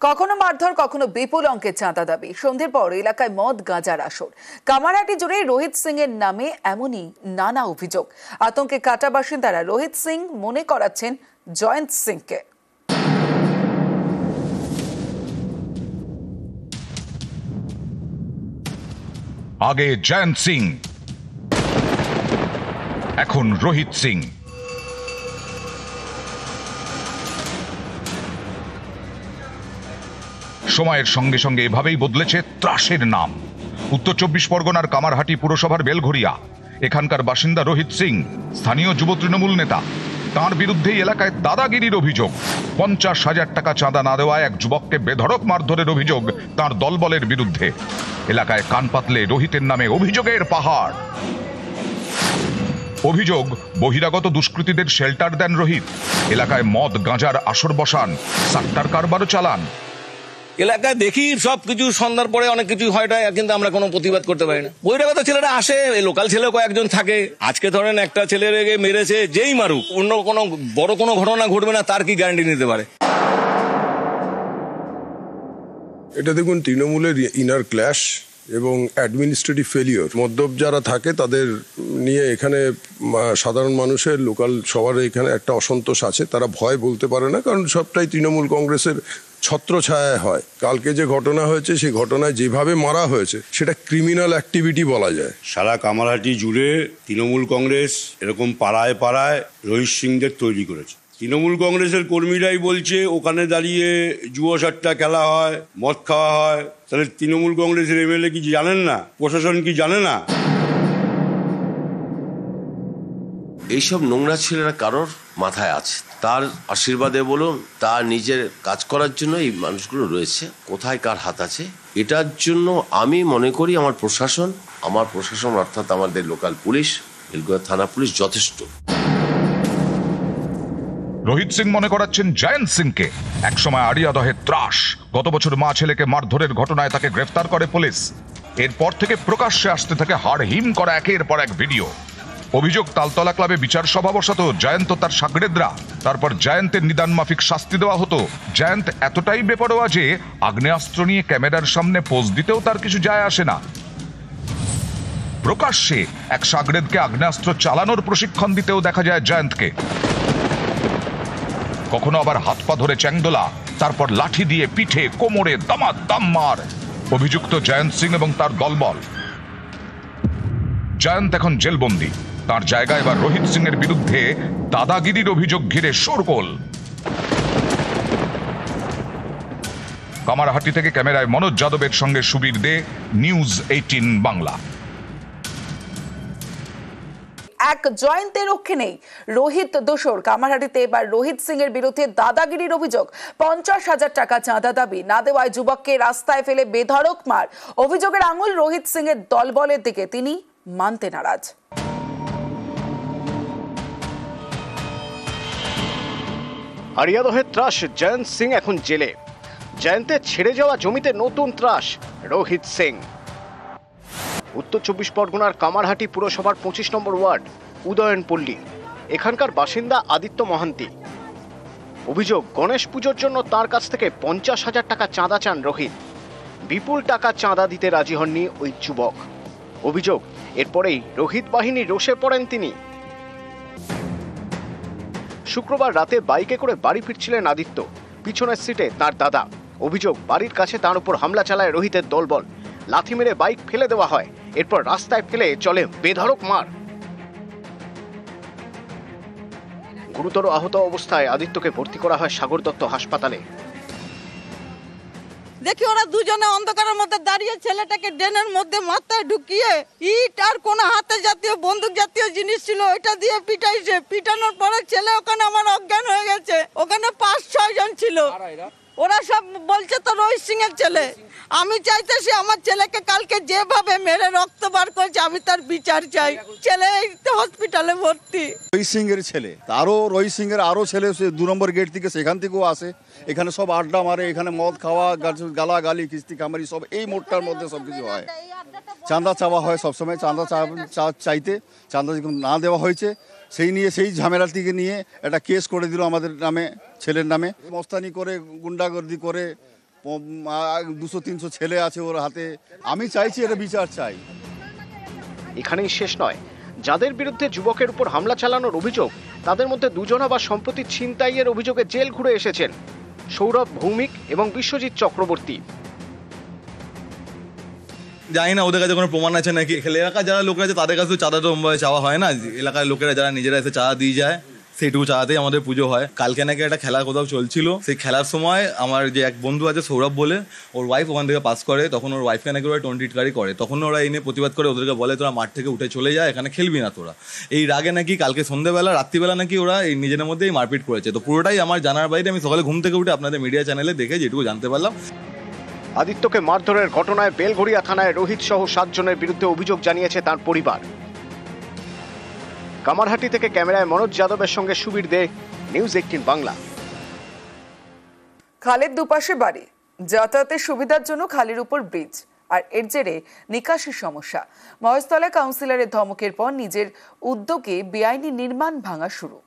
কখনো মারধর, কখনো বিপুল অঙ্কের চাঁদা দাবি। সন্ধ্যের পর এলাকায় মদ গাঁজার আসর। কামারহাটি জুড়ে রোহিত সিং এর নামে এমনই নানা অভিযোগ। আতঙ্কে কাটা বাসিন্দারা রোহিত সিং মনে করাচ্ছেন জয়ন্ত সিংকে। আগে জয়ন্ত সিং, এখন রোহিত সিং। সময়ের সঙ্গে সঙ্গে এভাবেই বদলেছে ত্রাসের নাম। উত্তর 24 পরগনার কামারহাটি পুরসভার বেলঘরিয়া। এখানকার বাসিন্দা রোহিত সিং স্থানীয় যুব তৃণমূল নেতা। তাঁর বিরুদ্ধেই এলাকায় দাদাগিরির অভিযোগ। 50,000 টাকা চাঁদা না দেওয়ায় এক যুবককে বেধড়ক মারধরের অভিযোগ তাঁর দলবলের বিরুদ্ধে। এলাকায় কান পাতলে রোহিতের নামে অভিযোগের পাহাড়। অভিযোগ, বহিরাগত দুষ্কৃতীদের শেল্টার দেন রোহিত। এলাকায় মদ গাঁজার আসর বসান, সাট্টার কারবারও চালান। এলাকায় দেখি সবকিছু সন্ধ্যার পরে অনেক কিছু হয়, কিন্তু আমরা কোনো প্রতিবাদ করতে পারি না। বহিরাগত ছেলেরা আসে, লোকাল ছেলে কয়েকজন থাকে। আজকে ধরেন একটা ছেলের মেরেছে, যেই মারুক অন্য কোনো বড় কোনো ঘটনা ঘটবে না তার কি গ্যারান্টি নিতে পারে? এটা দেখুন, তৃণমূলের ইনার ক্ল্যাশ এবং অ্যাডমিনিস্ট্রেটিভ ফেলিওর। মদ্যপ যারা থাকে তাদের নিয়ে এখানে সাধারণ মানুষের লোকাল সবার এখানে একটা অসন্তোষ আছে। তারা ভয় বলতে পারে না, কারণ সবটাই তৃণমূল কংগ্রেসের ছত্রছায়ায় হয়। কালকে যে ঘটনা হয়েছে, সেই ঘটনায় যেভাবে মারা হয়েছে সেটা ক্রিমিনাল অ্যাক্টিভিটি বলা যায়। সারা কামারহাটি জুড়ে তৃণমূল কংগ্রেস এরকম পাড়ায় পাড়ায় রোহিত সিংদের তৈরি করেছে। তৃণমূল কংগ্রেসের কর্মীরাই বলছে ওখানে দাঁড়িয়ে জুয়োসাট্টা খেলা হয়, মদ খাওয়া হয়। তাহলে তৃণমূল কংগ্রেসের এমএলএ কি জানেন না? প্রশাসন কি জানে না? এইসব নোংরা ছেলেরা কারোর মাথায় আছে, তার আশীর্বাদে বলুন, তার নিজের কাজ করার জন্য এই মানুষগুলো রয়েছে। কোথায় কার হাত আছে এটার জন্য আমি মনে করি আমার প্রশাসন অর্থাৎ আমাদের লোকাল পুলিশ, বেলঘরিয়া থানা পুলিশ যথেষ্ট। রোহিত সিং মনে করাচ্ছেন জয়ন্ত সিংকে। একসময় আড়িয়াদহে ত্রাস। গত বছর মা ছেলেকে মারধরের ঘটনায় তাকে গ্রেফতার করে পুলিশ। এরপর থেকে প্রকাশ্যে আসতে থাকে হাড় হিম করা একের পর এক ভিডিও। অভিযোগ, তালতলা ক্লাবে বিচার সভা বসাতো জয়ন্ত তার সাগরেদরা। তারপর জয়ন্তের নিদান মাফিক শাস্তি দেওয়া হতো। জয়ন্ত এতটাই বেপরোয়া যে আগ্নেয়াস্ত্র নিয়ে ক্যামেরার সামনে পোজ দিতেও তার কিছু যায় আসে না। প্রকাশ্যে এক সাগরেদকে আগ্নেয়াস্ত্র চালানোর প্রশিক্ষণ দিতেও দেখা যায় জয়ন্তকে। কখনো আবার হাত পা ধরে চ্যাংদোলা, তারপর লাঠি দিয়ে পিঠে কোমরে দামাদাম মার। অভিযুক্ত জয়ন্ত সিং এবং তার দলবল। জয়ন্ত এখন জেলবন্দি। তার জায়গায় এবার রোহিত সিং এর বিরুদ্ধে দাদাগিরির অভিযোগ ঘিরে শোরগোল। কামারহাটি থেকে ক্যামেরায় মনোজ যাদবের সঙ্গে সুবীর দে, নিউজ 18 বাংলা। এক জয়ন্তের রক্ষে নেই রোহিত দোসর। কামারহাটিতে এবার রোহিত সিং এর বিরুদ্ধে দাদাগিরির অভিযোগ। 50,000 টাকা চাঁদা দাবি না দেওয়ায় যুবককে রাস্তায় ফেলে বেধড়ক মার। অভিযোগের আঙুল রোহিত সিং এর দলবলের দিকে, তিনি মানতে নারাজ। আড়িয়াদহে ত্রাস, জয়ন্ত সিং এখন জেলে। জয়ন্তের ছেড়ে যাওয়া জমিতে নতুন ত্রাস রোহিত সিং। উত্তর 24 পরগনার কামারহাটি পুরসভার 25 নম্বর ওয়ার্ড উদয়নপল্লী। এখানকার বাসিন্দা আদিত্য মহান্তি। অভিযোগ, গণেশ পুজোর জন্য তার কাছ থেকে 50,000 টাকা চাঁদা চান রোহিত। বিপুল টাকা চাঁদা দিতে রাজি হননি ওই যুবক। অভিযোগ, এরপরেই রোহিত বাহিনী রোষে পড়েন তিনি। শুক্রবার রাতে বাইকে করে বাড়ি ফিরছিলেন আদিত্য, পিছনের সিটে তার দাদা। অভিযোগ, বাড়ির কাছে তার উপর হামলা চালায় রোহিতের দলবল। লাথি মেরে বাইক ফেলে দেওয়া হয়, এরপর রাস্তায় ফেলে চলে বেধড়ক মার। গুরুতর আহত অবস্থায় আদিত্যকে ভর্তি করা হয় সাগর দত্ত হাসপাতালে। দেখি ওরা দুজনে অন্ধকারের মধ্যে দাঁড়িয়ে ছেলেটাকে ড্রেনের মধ্যে মাথায় ঢুকিয়ে ইট আর কোন হাতে জাতীয় বন্দুক জাতীয় জিনিস ছিল ওইটা দিয়ে পিটাইছে। পিটানোর পরে ছেলে ওখানে আমার অজ্ঞান হয়ে গেছে। ওখানে 5-6 জন ছিল। ওরা সব বলছে তো রোহিত সিং এর ছেলে। আমি চাইতেছি আমার ছেলেকে কালকে যেভাবে মেরে রক্ত বার করেছে আমি তার বিচার চাই। ছেলে হসপিটালে ভর্তি। রোহিত সিং এর ছেলে, রোহিত সিং এর আরো ছেলে 2 নম্বর গেট থেকে সেখান থেকেও আসে। এখানে সব আড্ডা মারে, এখানে মদ খাওয়া, গালাগালি, কিস্তি কামারি সব এই মোড়টার মধ্যে সবকিছু হয়। চাঁদা চাওয়া হয় সবসময়। চাঁদা চাইতে চাঁদা যখন না দেওয়া হয়েছে সেই ঝামেলাটিকে নিয়ে একটা কেস করে দিল আমাদের নামে, ছেলের নামে। মস্তানি করে, গুন্ডাগর্দি করে 200-300 ছেলে আছে ওর হাতে। আমি চাইছি এটা বিচার চাই। এখানেই শেষ নয়, যাদের বিরুদ্ধে যুবকের উপর হামলা চালানোর অভিযোগ, তাদের মধ্যে দুজন আবার সম্প্রতি ছিনতাইয়ের অভিযোগে জেল ঘুরে এসেছেন, সৌরভ ভৌমিক এবং বিশ্বজিৎ চক্রবর্তী। জানি না ওদের কাছে কোনো প্রমাণ আছে নাকি। এলাকার যারা লোকেরা আছে তাদের কাছে চাঁদা তো চাওয়া হয় না, এলাকার লোকেরা যারা নিজেরা এসে চাঁদা দিয়ে যায় সেইটুকু চাঁদাতেই আমাদের পুজো হয়। কালকে নাকি একটা খেলা কোথাও চলছিল, সেই খেলার সময় আমার যে এক বন্ধু আছে সৌরভ বলে, ওর ওয়াইফ ওখান থেকে পাস করে, তখন ওর ওয়াইফকে নাকি ওরা টোনটিটকারি করে, তখন ওরা এই নিয়ে প্রতিবাদ করে, ওদেরকে বলে তোরা মাঠ থেকে উঠে চলে যায়, এখানে খেলবি না তোরা। এই রাগে নাকি কালকে সন্ধ্যেবেলা রাত্রিবেলা নাকি ওরা এই নিজেদের মধ্যেই মারপিট করেছে। তো পুরোটাই আমার জানার বাইরে, আমি সকালে ঘুম থেকে উঠে আপনাদের মিডিয়া চ্যানেলে দেখে যেটুকু জানতে পারলাম। আদিত্যকে মারধরের ঘটনায় বেলঘড়িয়া থানায় রোহিত সহ 7 জনের বিরুদ্ধে অভিযোগ জানিয়েছে তার পরিবার। কামারহাটি থেকে ক্যামেরায় মনোজ যাদবের সঙ্গে সুবীর দে, নিউজ 18 বাংলা। খালের দুপাশে বাড়ি, যাতায়াতের সুবিধার জন্য খালের উপর ব্রিজ, আর এর জেরে নিকাশির সমস্যা। মহেশতলায় কাউন্সিলরের ধমকের পর নিজের উদ্যোগে বেআইনি নির্মাণ ভাঙা শুরু।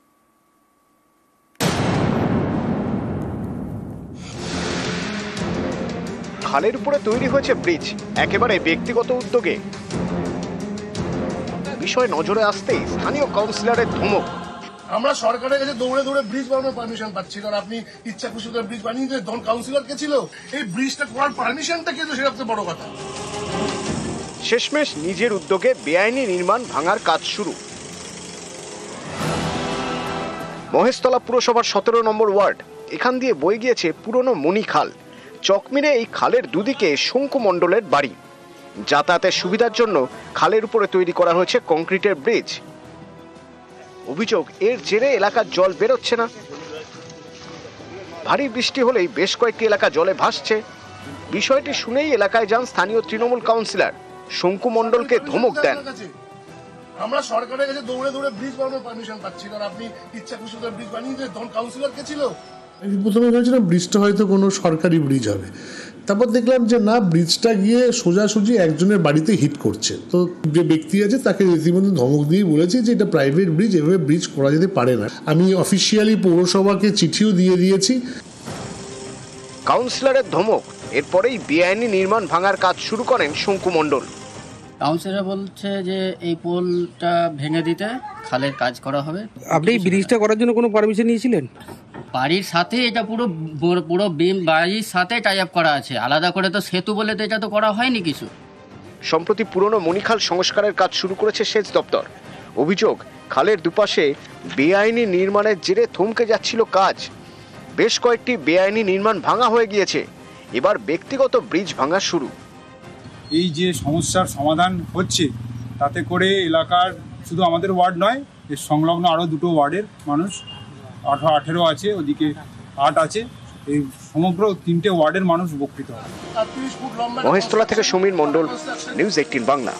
খালের উপরে তৈরি হয়েছে ব্রিজ, একেবারে ব্যক্তিগত উদ্যোগে। বিষয় নজরে আসতেই স্থানীয় কাউন্সিলরের ধমক। আমরা সরকারের কাছে দৌড়ে দৌড়ে ব্রিজ বানানোর পারমিশন পাচ্ছি, কারণ আপনি ইচ্ছা খুশি করে ব্রিজ বানিয়ে দিতে, তখন কাউন্সিলর কে ছিল, এই ব্রিজটা করার পারমিশনটা কিন্তু সেটা সবচেয়ে বড় কথা। শেষমেশ নিজের উদ্যোগে বেআইনি নির্মাণ ভাঙার কাজ শুরু। মহেশতলা পুরসভার 17 নম্বর ওয়ার্ড, এখান দিয়ে বয়ে গিয়েছে পুরনো মণি খাল। চকমিরে এই খালের দুদিকে শঙ্কু মণ্ডলের বাড়ি। যাতায়াতের সুবিধার জন্য খালের উপরে তৈরি করা হয়েছে কংক্রিটের ব্রিজ। অভিযোগ, এর জেরে এলাকার জল বেরোচ্ছে না। ভারী বৃষ্টি হলেই বেশ কয়েকটি এলাকা জলে ভাসছে। বিষয়টি শুনেই এলাকায় যান স্থানীয় তৃণমূল কাউন্সিলর, শঙ্কু মণ্ডলকে ধমক দেন। আমরা সরকারের কাছে দৌড়ে দৌড়ে ব্রিজ বানানোর পারমিশন পাচ্ছি, কারণ আপনি ইচ্ছা খুশি করে ব্রিজ বানিয়ে দিতে, তখন কাউন্সিলর কে ছিল। প্রথমে ভেবেছিলাম ব্রিজটা হয়তো কোনো সরকারি ব্রিজ হবে, তারপর দেখলাম যে না, ব্রিজটা গিয়ে সোজাসুজি একজনের বাড়িতে হিট করছে। তো যে ব্যক্তি আছে তাকে রীতিমতো ধমক দিয়ে বলেছে যে এটা প্রাইভেট ব্রিজ, এভাবে ব্রিজ করা যেতে পারে না। আমি অফিসিয়ালি পৌরসভাকে চিঠিও দিয়ে দিয়েছি। কাউন্সিলরের ধমক, এরপরেই বেআইনি নির্মাণ ভাঙার কাজ শুরু করেন শঙ্কু মণ্ডল। কাউন্সিলর বলছে যে এই পোলটা ভেঙে দিতে খালের কাজ করা হবে। আপনি এই ব্রিজটা করার জন্য কোনো পারমিশন নিয়েছিলেন? বাড়ির সাথে এটা পুরো বিম বাড়ির সাথে টাই আপ করা আছে, আলাদা করে তো সেতু বলে তো এটা তো করা হয়নি কিছু। সম্প্রতি পুরনো মণিখাল সংস্কারের কাজ শুরু করেছে সেচ দপ্তর। অভিযোগ, খালের দুপাশে বেআইনি নির্মাণের জেরে থমকে যাচ্ছিল কাজ। বেশ কয়েকটি বেআইনি নির্মাণ ভাঙা হয়ে গিয়েছে, এবার ব্যক্তিগত ব্রিজ ভাঙা শুরু। এই যে সমস্যার সমাধান হচ্ছে, তাতে করে এলাকার শুধু আমাদের ওয়ার্ড নয়, এর সংলগ্ন আরও 2টো ওয়ার্ডের মানুষ, 18 আছে, ওদিকে 8 আছে, এই সমগ্র 3টে ওয়ার্ডের মানুষ উপকৃত হবে। মহেশতলা থেকে সমীর মণ্ডল, নিউজ 18 বাংলা।